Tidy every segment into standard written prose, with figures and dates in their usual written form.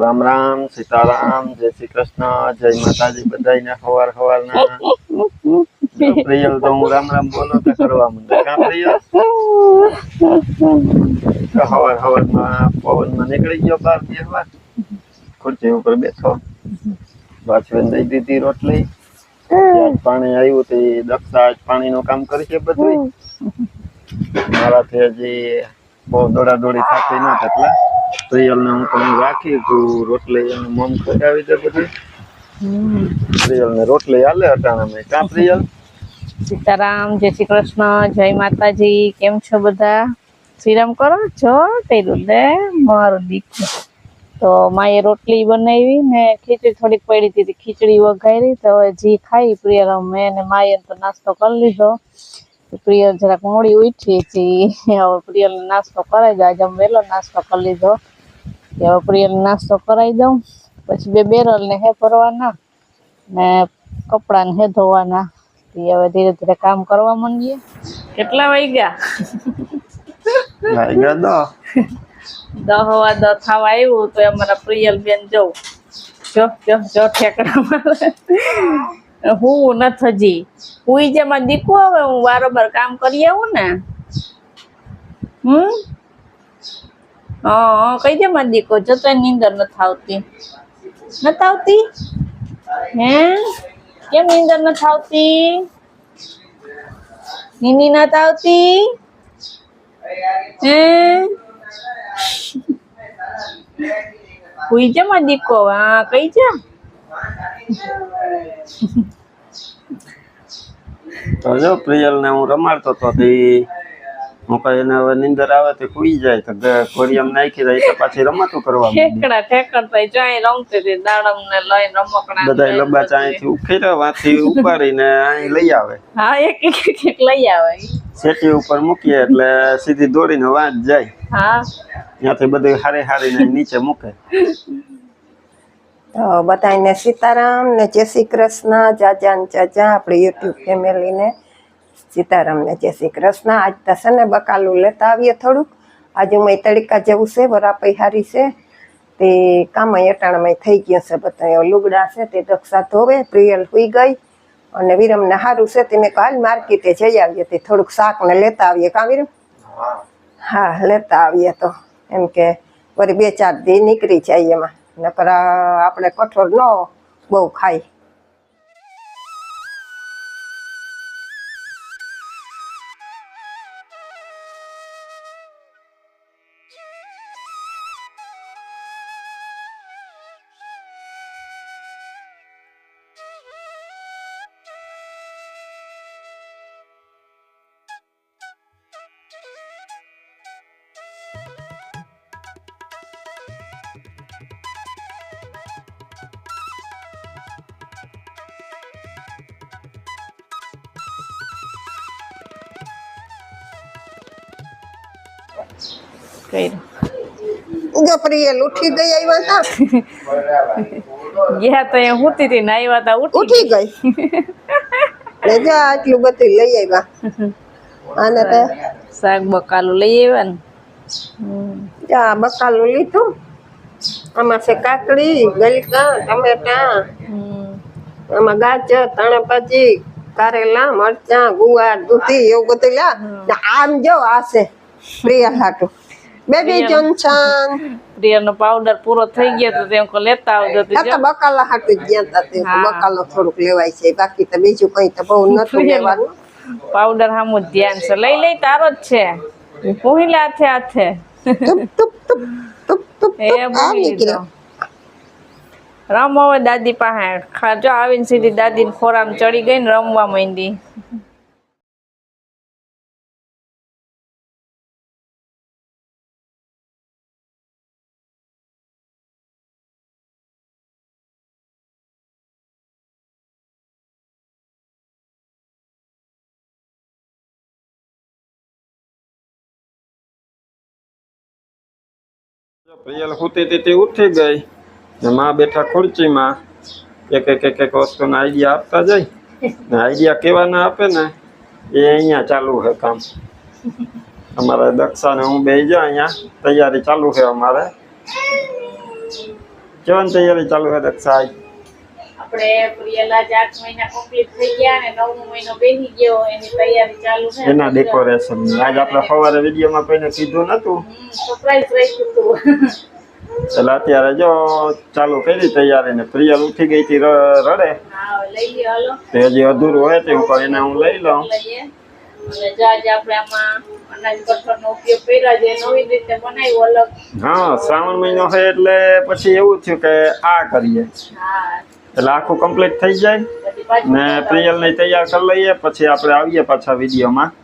राम राम सीताराम जय श्री कृष्ण जय माताजी बधाई ने खबर खबर ना प्रियल तो हूँ राम राम बोलो तो करवा मंडे का प्रियल खबर खबर में पवन में निकली गयो बार बेहवा खुर्ची ऊपर बैठो बाछवेन दई दीधी रोटली पानी आयु तो दक्षा पानी नो काम करे छे बधुं माराथी हजी बहुत दौड़ा दौड़ी थती न એટલે પ્રિયલ ને હું તમને રાખી તું રોટલી અને મમ ખવડાવી દે બધી પ્રિયલ ને રોટલી હાલે અટાણા में કા પ્રિયલ सीताराम जय श्री कृष्ण जय माताजी केम छो बधा श्रीराम करो जो तेरू दे मारो दीकरो तो माए रोटली बनावी ने खीचड़ी थोड़ी पड़ी थी खीचड़ी वघारी तो जी खाई प्रियल मैं ने माए तो नास्तो कर लीधो प्रियल જરાક મોડી ઉઠી છે હવે પ્રિયલ નાસ્તો કરાઈ દો આજે વેલો નાસ્તો કરી લીધો હવે પ્રિયલ નાસ્તો કરાઈ દઉં પછી બે બેરલ ને હે ભરવાના ને કપડા ને હે ધોવાના હવે ધીરે ધીરે કામ કરવા માંડીએ કેટલા વાગ્યા લાગ્યા 10:15 થવા આવ્યું તો અમારા પ્રિયલ બેન જવું જો જો જો ઠેકડા મારે હું નથી હજી હુઈ જેમાં દીકુ હવે હું બરાબર કામ કરી આવું ને હા કઈ જેમાં દીકો જતો નીંદર નથી આવતી હે કેમ નીંદર નથી આવતી નીંદી નથી આવતી હે હુઈ જેમાં દીકો હા કઈ જા તો જો પ્રિયલ ને હું રમાડતો તો તે હું કઈ એને હવે નીંદર આવે તો સુઈ જાય તો કોરિયમ નાખી દઈ તો પાછી રમાતું કરવા ઠેકડા ઠેકડતા જાય રમતી હતી દાડમ ને લઈને રમકડા બધા લબા ચાઅહીંથી ઉખેરા વાથી ઉપાડીને અહીં લઈ આવે હા એક લઈ આવે સેટી ઉપર મૂકીએ એટલે સીધી દોડીને વાંચ જાય હા ત્યાંથી બધું હારી હારીને નીચે મૂકે તો બધાને સીતારામ ને જય શ્રી કૃષ્ણ જાજા ને જાજા આપણી યુટ્યુબ ફેમિલીને સીતારામ ને જય શ્રી કૃષ્ણ આજ તો છે ને બકાલું લેતા આવીએ થોડુંક આજે મેં તડકા જેવું છે વરાપઈ હારી છે તે કામ અટાણામાં થઈ ગયું છે બધા લુગડા છે તે દક્ષા ધોવે પ્રિયલ સુઈ ગઈ અને વિરમને સારું છે તે મેં હાલ માર્કેટે જઈ આવીએ તે થોડુંક શાક ને લેતા આવીએ કા વિરમ હા લેતા આવીએ તો એમ કે વળી 2-4 દી નીકળી જાય એમાં નકર આપણે કઠોળ ન બહુ ખાઈ જો પ્રિયલ ઉઠી ગઈ આવ્યા ગયા તો એ હુતી હતી ને આવ્યા તા ઉઠી ગઈ જા આટલું બધું લઈ આવ્યા આને તો શાક બકાલું લઈ આવ્યા ને જા બકાલું લીધું આમાં છે કાકડી ગલકા ટમેટા આમાં ગાજર ધાણાભાજી કારેલા મરચાં ગુવાર દૂધી એવું બધું લ્યા આમ જો આ છે પ્રિયલ હાટું બેબી જોન્સન પ્રિયલ નો પાવડર પૂરો થઈ ગયો તો તેમ કો લેતા આવજો તો આ બકાલા હાટું ગયા તા તે બકાલો થોડુંક લેવાય છે બાકી તો બીજું કઈ તો બહુ નતું લેવાનું પાવડર હામું ધ્યાન છે લઈ તારો જ છે પોહીલા હાથે હાથે ટુપ ટુપ ટુપ ટુપ ટુપ એ બોલી રમ હવે દાદી પાસે ખાજો આવીને સીધી દાદી ને ખોરામ ચડી ગઈ ને રમવા માંડી પ્રિયલ સુતી હતી ઉઠી ગઈ ને માં બેઠા ખુરચીમાં એક વસ્તુનો આઈડિયા આપતા જાય ને આઈડિયા કેવા ના આપે ને એ અહીંયા ચાલુ છે કામ અમારે દક્ષા ને હું બે જા અહીંયા તૈયારી ચાલુ છે અમારે કેવાની તૈયારી ચાલુ છે દક્ષા? આપણે પ્રિયલ આજ 8 મહિના કમ્પ્લીટ થઈ ગયા ને 9મો મહિનો બેસી ગયો, એની તૈયારી ચાલુ છે. એના ડેકોરેશન આજ આપણે સવારે વિડીયોમાં કોઈને કીધું નતું, સરપ્રાઈઝ રાખ્યું હતું. એટલે અત્યારે જો ચાલુ કરી તૈયારી ને પ્રિયલ ઉઠી ગઈ હતી રડે. હા લઈ લ્યો હાલો. તે હજી અધૂરું હોય તો હું એને હું લઈ લઉં. અને જો આજે આપણે આમાં અનાજ કઠોળનો ઉપયોગ કર્યો છે, નવી રીતે બનાવ્યું અલગ. હા, શ્રાવણ મહિનો છે એટલે પછી એવું થયું કે આ કરીએ. હા, એટલે આખું કમ્પ્લીટ થઈ જાય ને પ્રિયલ ને તૈયાર કરી લઈએ, પછી આપણે આવીએ પાછા વિડીયોમાં.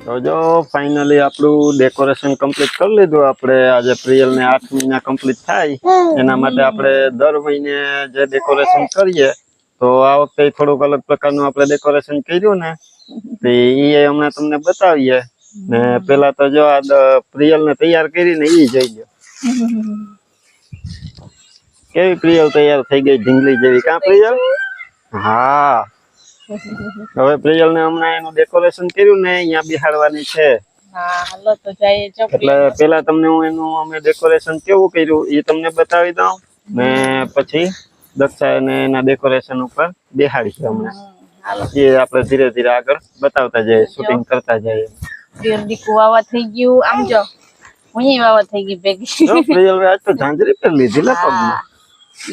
તો જો ફાઇનલી આપણું ડેકોરેશન કમ્પ્લીટ કરી લીધું. આપણે આજે પ્રિયલ ને 8 મહિના કમ્પ્લીટ થાય એના માટે આપણે દર મહિને જે ડેકોરેશન કરીએ, તો આ વખતે થોડુંક અલગ પ્રકારનું આપણે ડેકોરેશન કર્યું ને, તો એ હમણાં તમને બતાવીએ. ને પેલા તો જો આ પ્રિયલ ને તૈયાર કરીને એ જોઈ ગયો કેવી પ્રિયલ તૈયાર થઈ ગઈ, ઢીંગલી જેવી. કાં પ્રિયલ? હા, હવે પ્રિયલ ને હમણાં એનું ડેકોરેશન કર્યું ને અહીંયા બિહાડવાની છે. હા હાલો તો જઈએ. એટલે પેલા તમને હું એનું અમે ડેકોરેશન કેવું કર્યું એ તમને બતાવી દઉં, ને પછી દક્ષા ને એના ડેકોરેશન ઉપર બેહાડીશું હમણાં. એ આપણે ધીરે ધીરે આગળ બતાવતા જઈએ, શૂટિંગ કરતા જઈએ. પ્રિયલ દીકુ વાવા થઈ ગયું. આમ જો હું વાવા થઈ ગઈ ભેગી. પ્રિયલ આજ તો ઝાંઝરી પહેરી લીધી લે પગમાં.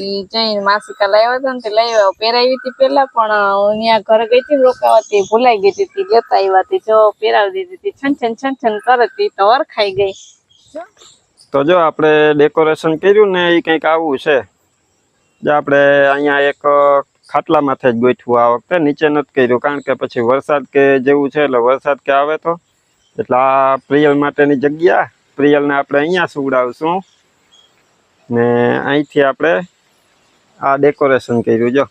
ઈ જઈને માસિકા લાવ્યા હતા ને તે લઈ આવ્યા, પહેરાવી હતી પેલા, પણ અહીંયા ઘરે ગઈ હતી રોકાવાતી ભૂલાઈ ગઈ હતી, લેતા આવ્યા હતી. જો પહેરાવી દીધી હતી, છન છન કરતી તો ખાઈ ગઈ. તો જો આપણે ડેકોરેશન કર્યું ને એ કંઈક આવું છે. જે આપણે અહીંયા એક ખાટલામાંથી જ ગોઠવું આ વખતે, નીચે નથી કર્યું, કારણ કે પછી વરસાદ કે જેવું છે, એટલે વરસાદ કે આવે તો એટલે આ પ્રિયલ માટેની જગ્યા. પ્રિયલને આપણે અહીંયા સુવડાવશું ને અહીંથી આપણે આ ડેકોરેશન કર્યું. જો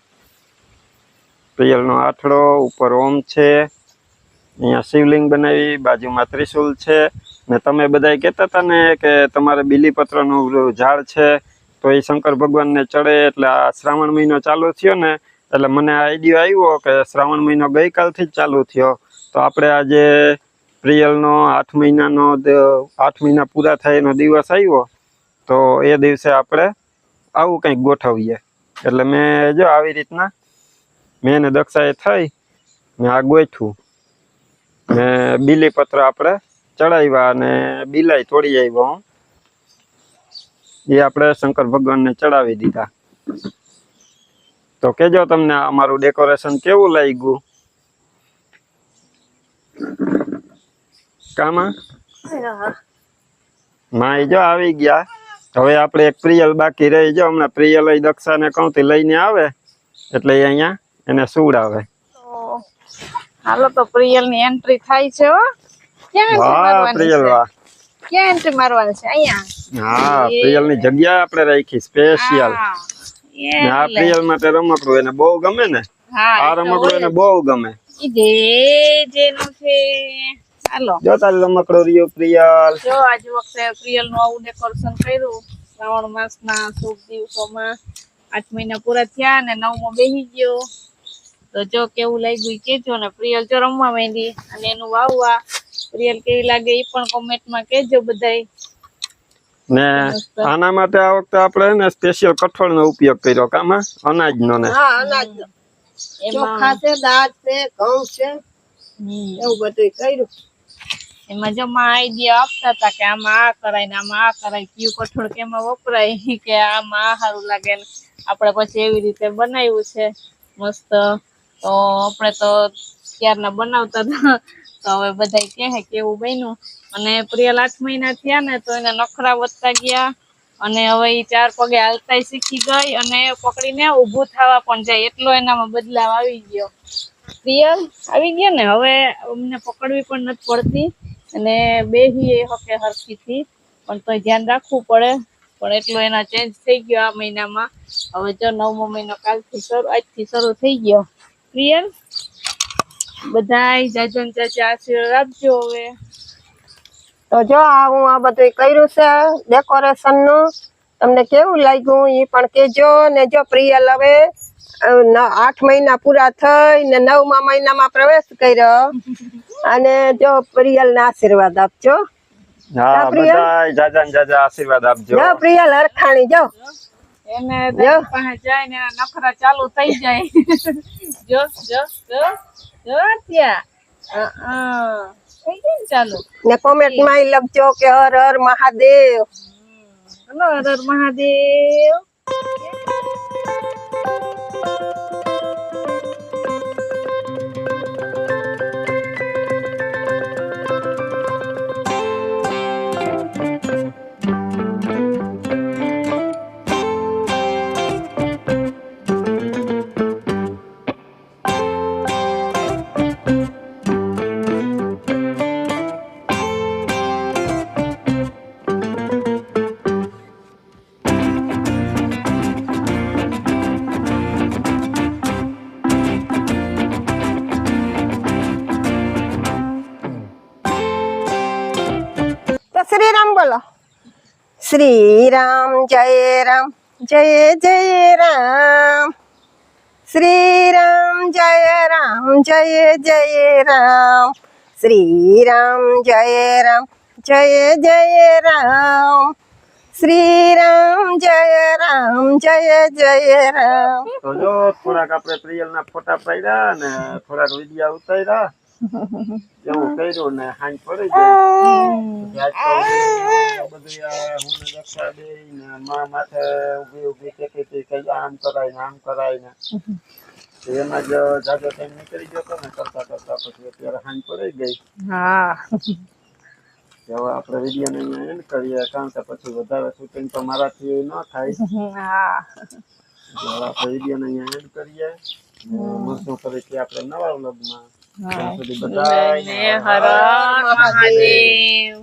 પ્રિયલનો આઠડો, ઉપર ઓમ છે, અહીંયા શિવલિંગ બનાવી, બાજુમાં ત્રિશુલ છે. ને તમે બધા કહેતા હતા ને કે તમારે બીલીપત્રનું ઝાડ છે તો એ શંકર ભગવાનને ચડે, એટલે આ શ્રાવણ મહિનો ચાલુ થયો ને એટલે મને આઈડિયો આવ્યો કે શ્રાવણ મહિનો ગઈકાલથી જ ચાલુ થયો, તો આપણે આજે પ્રિયલનો 8 મહિના પૂરા થાય એનો દિવસ આવ્યો, તો એ દિવસે આપણે આવું કંઈક ગોઠવીએ. એટલે મેં જો આવી રીતના મેં ને દક્ષાએ થઈ મેં આ ગોઠવું ને બીલીપત્ર આપણે ચડાવ્યા અને બિલાઈ તોડી આવ્યો હું, એ આપણે શંકર ભગવાનને ચડાવી દીધા. તો કેજો તમને અમારું ડેકોરેશન કેવું લાગ્યું. કામાં માં જો આવી ગયા. હવે આપણે એક પ્રિયલ બાકી રહી. જો હમણાં પ્રિયલ દક્ષાને કહું થી લઈને આવે એટલે એ અહીંયા એને સુવડાવે. હાલો તો પ્રિયલ ની એન્ટ્રી થાય છે. હો વાહ પ્રિયલ વાહ, ક્યાં એન્ટ્રી મારવાની છે? અહીંયા. હા, પ્રિયલ ની જગ્યા આપણે રાખી સ્પેશિયલ. આ પ્રિયલ માટે રમકડું એને બહુ ગમે ને, આ રમકડું એને બહુ ગમે. હાલો જો તારે રમકડું રહ્યું પ્રિયલ. જો આજ વખતે પ્રિયલ નું આવું ડેકોરેશન કર્યું. શ્રાવણ માસના શુભ દિવસોમાં 8 મહિના પૂરા થયા અને 9મો બેસી ગયો. તો જો કેવું લાગ્યું કેજો ને. પ્રિયલ જો રમવા માંડી અને એનું વાવવા પ્રિયલ કેવી લાગે એ પણ કોમેન્ટમાં કહેજો બધાય. ને આના માટે આ વખતે આપણે ને સ્પેશિયલ કઠોળનો ઉપયોગ કર્યો. કામાં અનાજનો ને? હા, અનાજનો. ચોખા છે, દાળ છે, ઘઉં છે, એવું બધું કર્યું. એમાં જો માં આઈડિયા આપતા હતા કે આમાં આ કરાય ને આમાં આ કરાય, કયું કઠોળ કેમાં વપરાય, કે આમાં આ સારું લાગે ને આપણે પછી એવી રીતે બનાવ્યું છે મસ્ત. તો આપણે તો ક્યારના બનાવતા હતા, તો હવે બધા કહે કેવું બન્યું. અને પ્રિયલ 8 મહિના થયા ને તો એના નખરા વધતા ગયા અને હવે એ 4 પગે હાલતા શીખી ગઈ અને પકડીને ઊભું થવા પણ જાય, એટલો એનામાં બદલાવ આવી ગયો. પ્રિયલ આવી ગયા ને હવે અમને પકડવી પણ નથી પડતી અને બેહીએ હકે હરખીથી, પણ તો ધ્યાન રાખવું પડે. પણ એટલો એના ચેન્જ થઈ ગયો આ મહિનામાં. હવે જો 9મો મહિનો આજથી શરૂ થઈ ગયો. પ્રિયલ બધાય જાજન જાજા આશીર્વાદ આપજો. હવે તો જો હું આ બધું કર્યું છે ડેકોરેશન નું, તમને કેવું લાગ્યું એ પણ કેજો. ને જો પ્રિયલ હવે 8 મહિના પૂરા થઈ ને 9મા મહિનામાં પ્રવેશ કર્યો, અને જો પ્રિયલ ને આશીર્વાદ આપજો. હા, બધાય જાજા ને જાજા આશીર્વાદ આપજો. જો પ્રિયલ હરખાણી જો એને દાદી પાસે જાય ને એના નખરા ચાલુ થઈ જાય. જો જો જો જો ત્યાં થઈ ગઈ ને ચાલુ. ને કોમેન્ટ માં લખજો કે હર હર મહાદેવ. હલો હર હર મહાદેવ. શ્રી રામ બોલો. શ્રી રામ જય રામ જય જય રામ. શ્રી રામ જય રામ જય જય રામ. શ્રી રામ જય રામ જય જય રામ. શ્રી રામ જય રામ જય જય રામ. તો જો થોડાક આપણે પ્રિયલના ફોટા પાડ્યા ને થોડાક વિડિયા ઉતાર્યા, એવું કર્યું ને હાંજ પડી ગઈ. બધું હું રક્ષા દે ને માં માથે ઉભી ઉભી કહેતી હતી કે આમ કરાય ને એમાં જ જાજો ટાઈમ નીકળી ગયો હતો ને કરતા કરતા પછી અત્યારે હાંજ પડી ગઈ. હા હવે આપણે વિડીયોને અહીંયા એન્ડ કરીએ, કારણ કે પછી વધારે શૂટિંગ તો મારાથી ન થાય. હા હવે આપણે વિડીયોને અહીંયા એન્ડ કરીએ. મળશું ફરીથી આપણે નવા વ્લોગમાં. ત્યાં સુધી બધાય હર હર મહાદેવ.